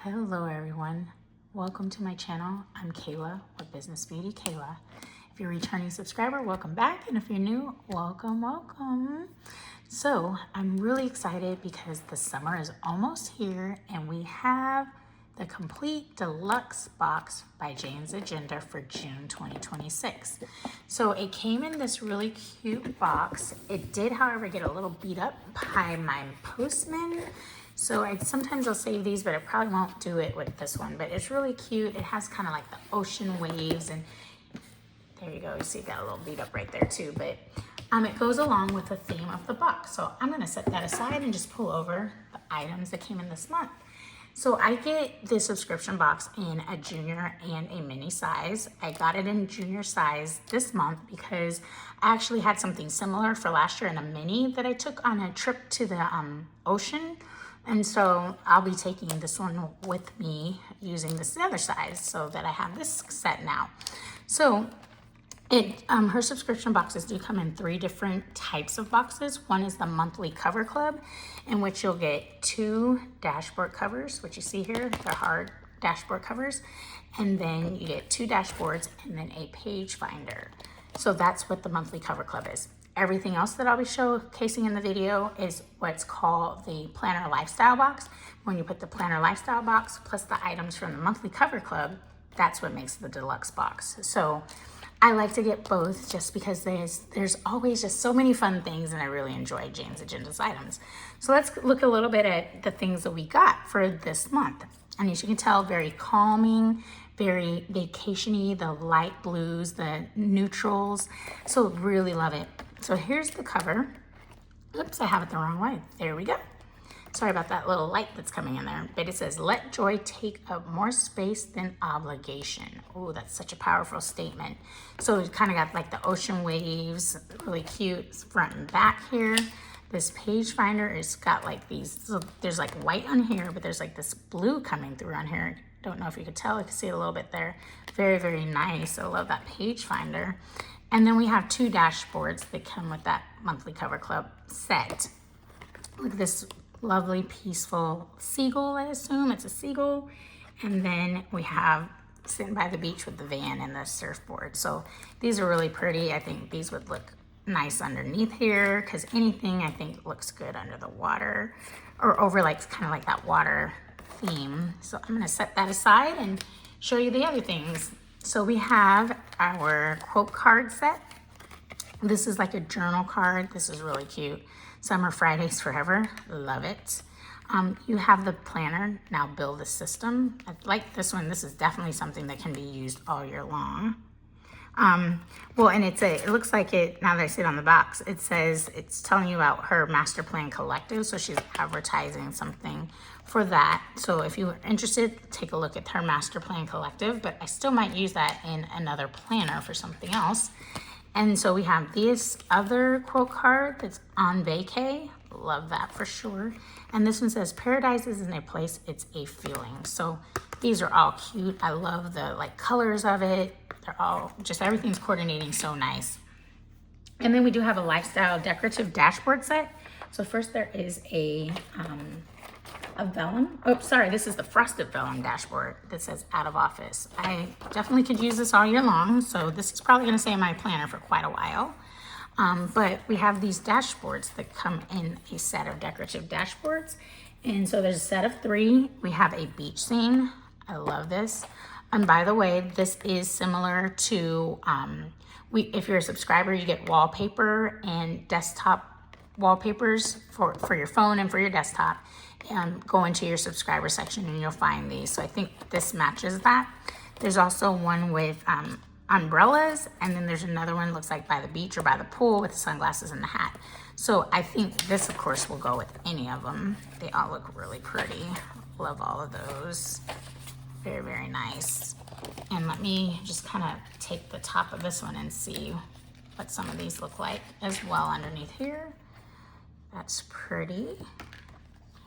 Hello everyone, welcome to my channel. I'm Kayla with Business Beauty Kayla. If you're a returning subscriber, welcome back, and if you're new, welcome. So I'm really excited because the summer is almost here and we have the complete deluxe box by Jane's Agenda for June 2026. So it came in this really cute box. It did, however, get a little beat up by my postman. So sometimes I'll save these, but I probably won't do it with this one. But it's really cute. It has kind of like the ocean waves, and there you go. You see it got a little beat up right there too. But it goes along with the theme of the box. So I'm gonna set that aside and just pull over the items that came in this month. So I get the subscription box in a junior and a mini size. I got it in junior size this month because I actually had something similar for last year in a mini that I took on a trip to the ocean. And so I'll be taking this one with me using this other size so that I have this set now. So her subscription boxes do come in 3 different types of boxes. One is the monthly cover club, in which you'll get 2 dashboard covers, which you see here, they're hard dashboard covers. And then you get 2 dashboards and then a page finder. So that's what the monthly cover club is. Everything else that I'll be showcasing in the video is what's called the Planner Lifestyle box. When you put the Planner Lifestyle box plus the items from the monthly cover club, that's what makes the deluxe box. So I like to get both just because there's always just so many fun things, and I really enjoy Jane's Agenda's items. So let's look a little bit at the things that we got for this month. And as you can tell, very calming, very vacation-y, the light blues, the neutrals. So really love it. So here's the cover. Oops, I have it the wrong way. There we go. Sorry about that little light that's coming in there. But it says, let joy take up more space than obligation. Oh, that's such a powerful statement. So it kind of got like the ocean waves, really cute front and back here. This page finder has got like these, so there's like white on here, but there's like this blue coming through on here. Don't know if you could tell, I could see it a little bit there. Very, very nice. I love that page finder. And then we have 2 dashboards that come with that monthly cover club set. Look at this lovely, peaceful seagull, I assume. It's a seagull. And then we have sitting by the beach with the van and the surfboard. So these are really pretty. I think these would look nice underneath here because anything I think looks good under the water or over like kind of like that water theme. So I'm going to set that aside and show you the other things. So we have our quote card set. This is like a journal card. This is really cute. Summer Fridays Forever. Love it. You have the planner, Now Build a System. I like this one. This is definitely something that can be used all year long. Well, and it looks like it, now that I see it on the box, it says, it's telling you about her master plan collective. So she's advertising something for that. So if you're interested, take a look at her master plan collective, but I still might use that in another planner for something else. And so we have this other quote card that's on vacay. Love that for sure. And this one says, paradise isn't a place, it's a feeling. So these are all cute. I love the like colors of it. They're all just, everything's coordinating so nice. And then we do have a lifestyle decorative dashboard set. So first there is a vellum. Oh, sorry, this is the frosted vellum dashboard that says out of office. I definitely could use this all year long. So this is probably gonna stay in my planner for quite a while. But we have these dashboards that come in a set of decorative dashboards. And so there's a set of 3. We have a beach scene. I love this. And by the way, this is similar to, if you're a subscriber, you get wallpaper and desktop wallpapers for your phone and for your desktop. Go into your subscriber section and you'll find these. So I think this matches that. There's also one with umbrellas, and then there's another one looks like by the beach or by the pool with the sunglasses and the hat. So I think this, of course, will go with any of them. They all look really pretty. Love all of those. Very, very nice. And let me just kind of take the top of this one and see what some of these look like as well underneath here. That's pretty.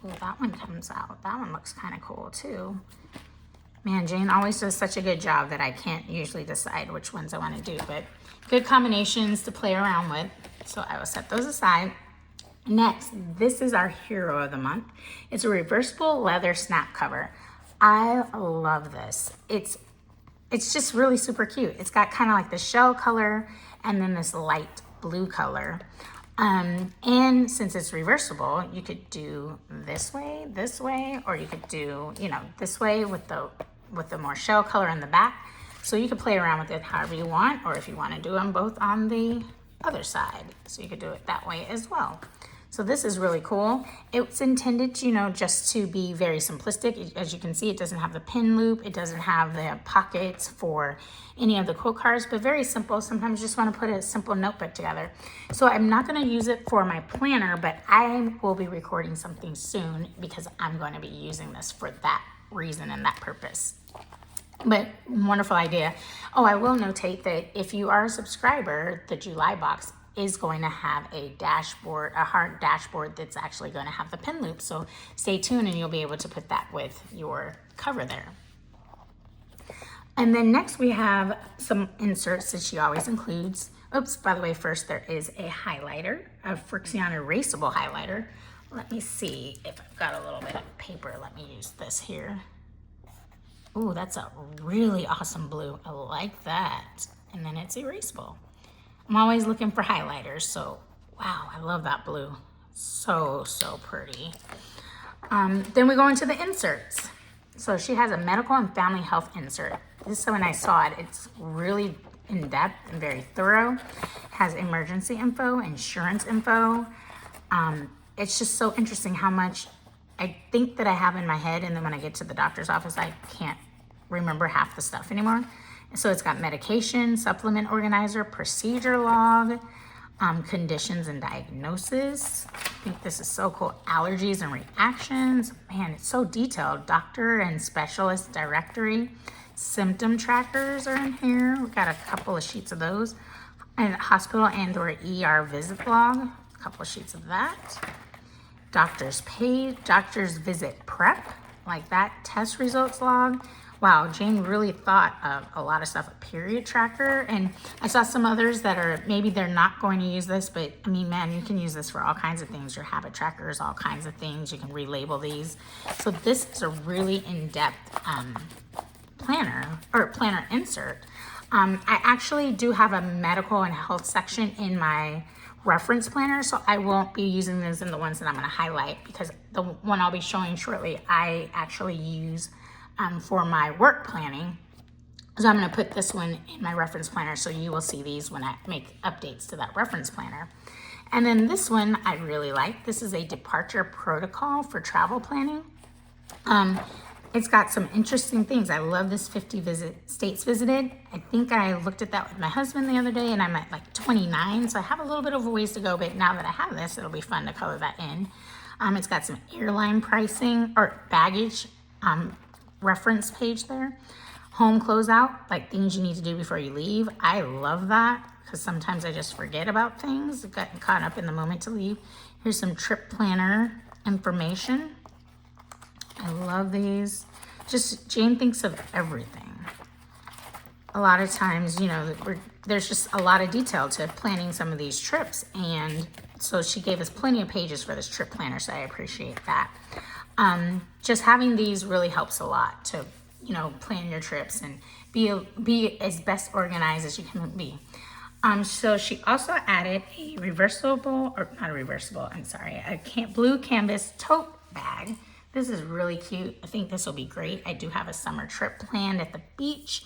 Well, that one comes out. That one looks kind of cool too. Man, Jane always does such a good job that I can't usually decide which ones I want to do, but good combinations to play around with. So I will set those aside. Next, this is our hero of the month. It's a reversible leather snap cover. I love this. It's just really super cute. It's got kind of like the shell color and then this light blue color. And since it's reversible, you could do this way, or you could do, you know, this way with the more shell color in the back. So you could play around with it however you want, or if you want to do them both on the other side. So you could do it that way as well. So this is really cool. It's intended, you know, just to be very simplistic. As you can see, it doesn't have the pin loop. It doesn't have the pockets for any of the quote cards, but very simple. Sometimes you just want to put a simple notebook together. So I'm not going to use it for my planner, but I will be recording something soon because I'm going to be using this for that reason and that purpose. But wonderful idea. Oh, I will notate that if you are a subscriber, the July box is going to have a dashboard, a hard dashboard that's actually going to have the pin loop. So stay tuned and you'll be able to put that with your cover there. And then next we have some inserts that she always includes. Oops, by the way, first there is a highlighter, a Frixion erasable highlighter. Let me see if I've got a little bit of paper. Let me use this here. Ooh, that's a really awesome blue. I like that. And then it's erasable. I'm always looking for highlighters, so wow, I love that blue. So pretty. Then we go into the inserts. So she has a medical and family health insert. This, when I saw it, it's really in-depth and very thorough. It has emergency info, insurance info. It's just so interesting how much I think that I have in my head, and then when I get to the doctor's office, I can't remember half the stuff anymore. So it's got medication, supplement organizer, procedure log, conditions and diagnosis. I think this is so cool. Allergies and reactions. Man, it's so detailed. Doctor and specialist directory. Symptom trackers are in here. We've got a couple of sheets of those. And hospital and or ER visit log. A couple of sheets of that. Doctor's page, doctor's visit prep, like that. Test results log. Wow, Jane really thought of a lot of stuff. A period tracker, and I saw some others that are, maybe they're not going to use this, but I mean, man, you can use this for all kinds of things. Your habit trackers, all kinds of things. You can relabel these. So this is a really in-depth planner insert. I actually do have a medical and health section in my reference planner, so I won't be using those in the ones that I'm going to highlight, because the one I'll be showing shortly, I actually use for my work planning. So I'm going to put this one in my reference planner, so you will see these when I make updates to that reference planner. And then this one I really like. This is a departure protocol for travel planning. It's got some interesting things. I love this 50 states visited. I think I looked at that with my husband the other day, and I'm at like 29, so I have a little bit of a ways to go, but now that I have this, it'll be fun to color that in. It's got some airline pricing or baggage reference page there. Home closeout, like things you need to do before you leave. I love that because sometimes I just forget about things, got caught up in the moment to leave. Here's some trip planner information. I love these. Just Jane thinks of everything. A lot of times, you know, there's just a lot of detail to planning some of these trips, and so she gave us plenty of pages for this trip planner, so I appreciate that. Just having these really helps a lot to, you know, plan your trips and be as best organized as you can be. So she also added a blue canvas tote bag. This is really cute. I think this will be great. I do have a summer trip planned at the beach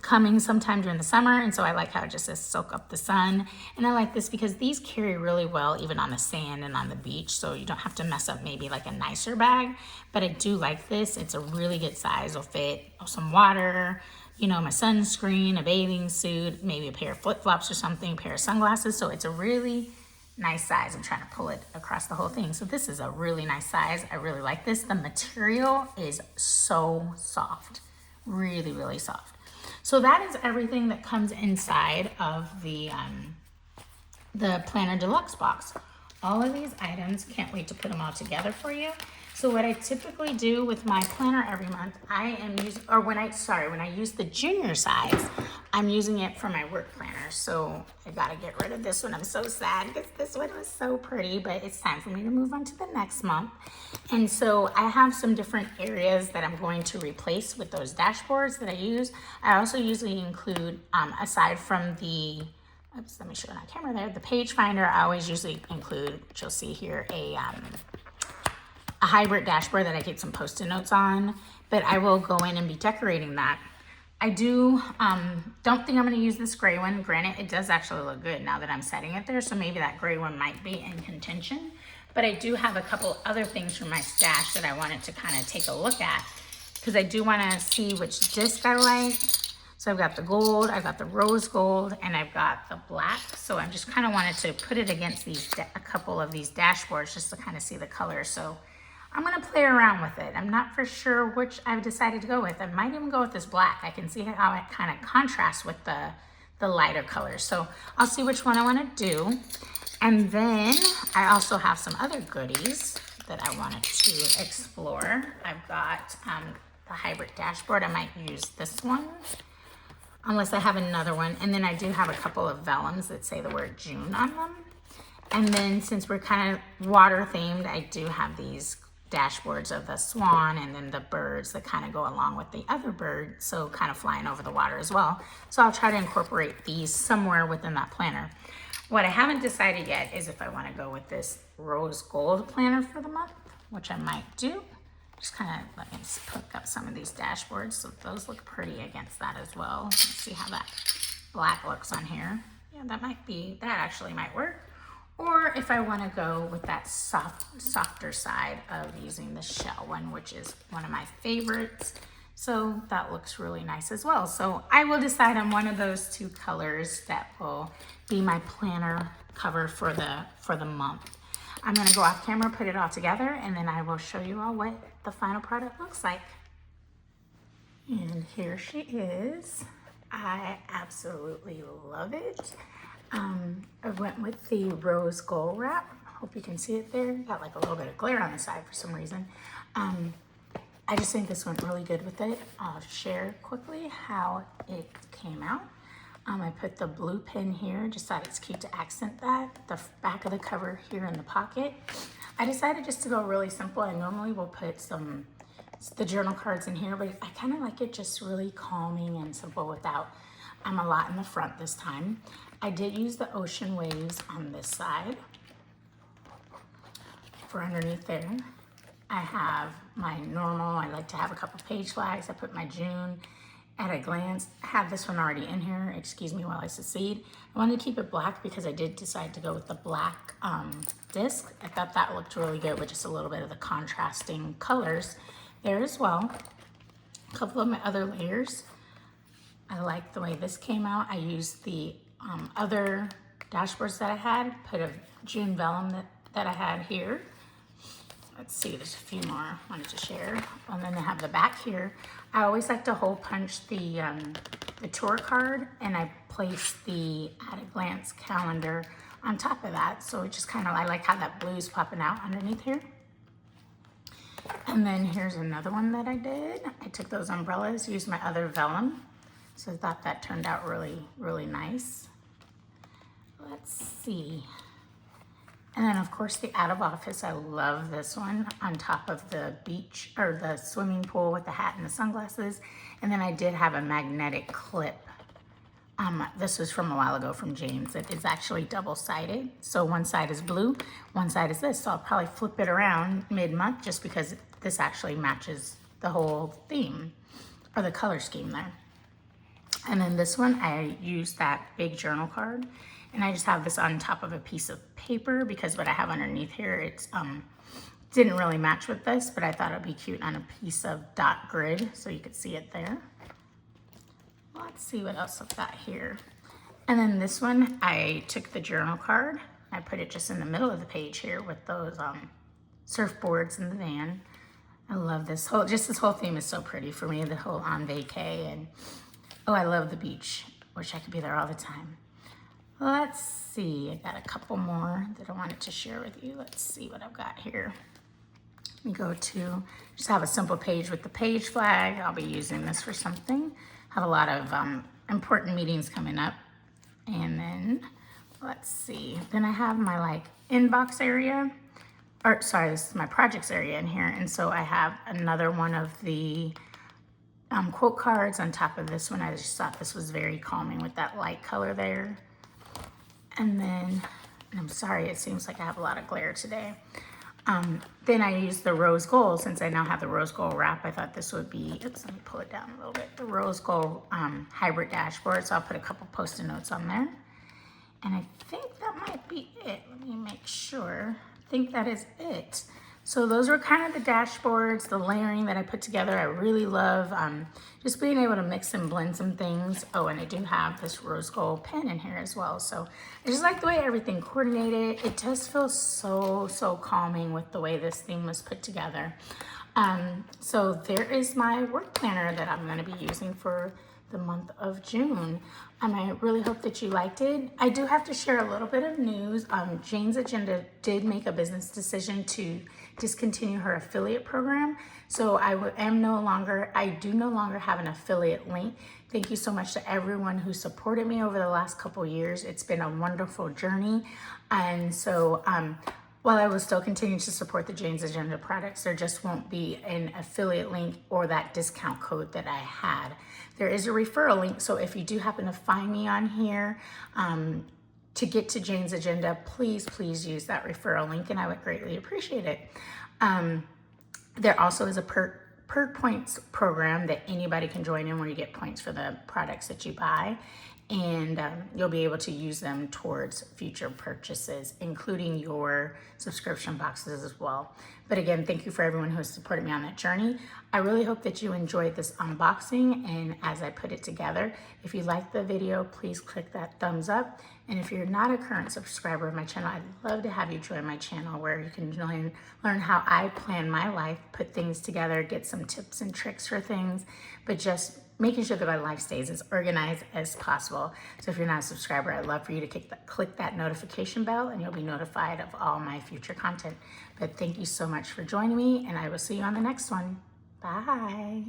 coming sometime during the summer, and so I like how it just says soak up the sun. And I like this because these carry really well even on the sand and on the beach, so you don't have to mess up maybe like a nicer bag. But I do like this. It's a really good size. It'll fit some water, you know, my sunscreen, a bathing suit, maybe a pair of flip-flops or something, a pair of sunglasses. So it's a really nice size. I'm trying to pull it across the whole thing. So this is a really nice size. I really like this. The material is so soft, really, really soft. So that is everything that comes inside of the Planner Deluxe box. All of these items, can't wait to put them all together for you. So what I typically do with my planner every month, when I use the junior size, I'm using it for my work planner, so I gotta get rid of this one. I'm so sad because this one was so pretty, but it's time for me to move on to the next month. And so I have some different areas that I'm going to replace with those dashboards that I use. I also usually include, aside from the, oops, let me show it on camera there, the page finder, I always usually include, which you'll see here, a hybrid dashboard that I keep some Post-it notes on, but I will go in and be decorating that. I don't think I'm going to use this gray one. Granted, it does actually look good now that I'm setting it there, so maybe that gray one might be in contention. But I do have a couple other things from my stash that I wanted to kind of take a look at, because I do want to see which disc I like. So I've got the gold, I've got the rose gold, and I've got the black. So I just kind of wanted to put it against these a couple of these dashboards just to kind of see the color. So I'm gonna play around with it. I'm not for sure which I've decided to go with. I might even go with this black. I can see how it kind of contrasts with the lighter colors. So I'll see which one I wanna do. And then I also have some other goodies that I wanted to explore. I've got the hybrid dashboard. I might use this one, unless I have another one. And then I do have a couple of vellums that say the word June on them. And then since we're kind of water themed, I do have these dashboards of the swan and then the birds that kind of go along with the other bird, so kind of flying over the water as well. So I'll try to incorporate these somewhere within that planner. What I haven't decided yet is if I want to go with this rose gold planner for the month, which I might do. Just kind of let me pick up some of these dashboards, so those look pretty against that as well. Let's see how that black looks on here. Yeah, that actually might work. Or if I want to go with that softer side of using the shell one, which is one of my favorites. So that looks really nice as well. So I will decide on one of those two colors that will be my planner cover for the month. I'm going to go off camera, put it all together, and then I will show you all what the final product looks like. And here she is. I absolutely love it. I went with the rose gold wrap. Hope you can see it there. Got like a little bit of glare on the side for some reason. I just think this went really good with it. I'll share quickly how it came out. I put the blue pin here, just thought it's cute to accent that. The back of the cover here in the pocket. I decided just to go really simple. I normally will put the journal cards in here, but I kind of like it just really calming and simple without a lot in the front this time. I did use the ocean waves on this side for underneath there. I have my normal, I like to have a couple page flags. I put my June at a glance. I have this one already in here, excuse me while I succeed. I wanted to keep it black because I did decide to go with the black disc. I thought that looked really good with just a little bit of the contrasting colors there as well. A couple of my other layers. I like the way this came out. I used the other dashboards that I had, put a June vellum that I had here. Let's see, there's a few more I wanted to share. And then I have the back here. I always like to hole punch the tour card, and I place the at a glance calendar on top of that. So it just kind of, I like how that blue is popping out underneath here. And then here's another one that I did. I took those umbrellas, used my other vellum. So I thought that turned out really, really nice. Let's see. And then of course the out of office, I love this one on top of the beach or the swimming pool with the hat and the sunglasses. And then I did have a magnetic clip. This was from a while ago from James. It is actually double-sided. So one side is blue, one side is this. So I'll probably flip it around mid-month just because this actually matches the whole theme or the color scheme there. And then this one, I used that big journal card, and I just have this on top of a piece of paper because what I have underneath here, it's didn't really match with this, but I thought it'd be cute on a piece of dot grid so you could see it there. Let's see what else I've got here. And then this one, I took the journal card, I put it just in the middle of the page here with those surfboards in the van. I love this whole theme is so pretty for me, the whole on vacay, and oh, I love the beach. Wish I could be there all the time. Let's see, I got a couple more that I wanted to share with you. Let's see what I've got here. Let me go to, just have a simple page with the page flag. I'll be using this for something. Have a lot of important meetings coming up. And then, let's see, then I have my like inbox area, or sorry, this is my projects area in here. And so I have another one of the quote cards on top of this one. I just thought this was very calming with that light color there. And then, and I'm sorry, it seems like I have a lot of glare today. Then I used the rose gold. Since I now have the rose gold wrap, I thought this would be, oops, let me pull it down a little bit, the rose gold hybrid dashboard. So I'll put a couple post-it notes on there. And I think that might be it. Let me make sure. I think that is it. So those were kind of the dashboards, the layering that I put together. I really love just being able to mix and blend some things. Oh, and I do have this rose gold pen in here as well. So I just like the way everything coordinated. It does feel so, so calming with the way this thing was put together. So there is my work planner that I'm gonna be using for the month of June. I really hope that you liked it. I do have to share a little bit of news. Jane's Agenda did make a business decision to discontinue her affiliate program. So I do no longer have an affiliate link. Thank you so much to everyone who supported me over the last couple years. It's been a wonderful journey. And so while I will still continue to support the Jane's Agenda products, there just won't be an affiliate link or that discount code that I had. There is a referral link, so if you do happen to find me on here to get to Jane's Agenda, please use that referral link, and I would greatly appreciate it. There also is a perk points program that anybody can join in where you get points for the products that you buy. And you'll be able to use them towards future purchases, including your subscription boxes as well. But again, thank you for everyone who has supported me on that journey. I really hope that you enjoyed this unboxing, and as I put it together, if you liked the video, please click that thumbs up. And if you're not a current subscriber of my channel, I'd love to have you join my channel where you can learn how I plan my life, put things together, get some tips and tricks for things, but just making sure that my life stays as organized as possible. So if you're not a subscriber, I'd love for you to click that notification bell, and you'll be notified of all my future content. But thank you so much for joining me, and I will see you on the next one. Bye.